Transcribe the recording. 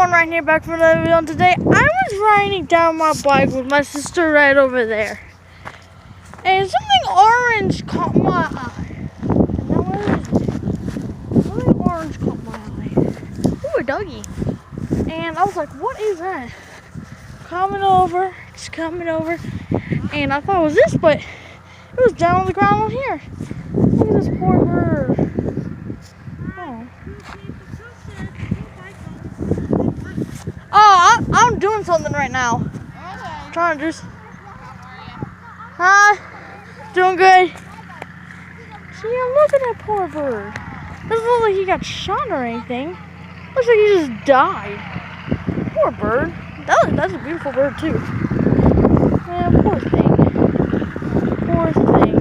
everyone, Ryan here, back for another video. And today I was riding down my bike with my sister right over there, and something orange caught my eye. And now what is it? Something orange caught my eye. Ooh, a doggy. And I was like, what is that? It's coming over, and I thought it was this, but it was down on the ground on here. Look at this poor bird. Oh, I'm doing something right now. I'm trying to just. Huh? Doing good. See, look at that poor bird. Doesn't look like he got shot or anything. Looks like he just died. Poor bird. That's a beautiful bird too. Yeah, poor thing. Poor thing.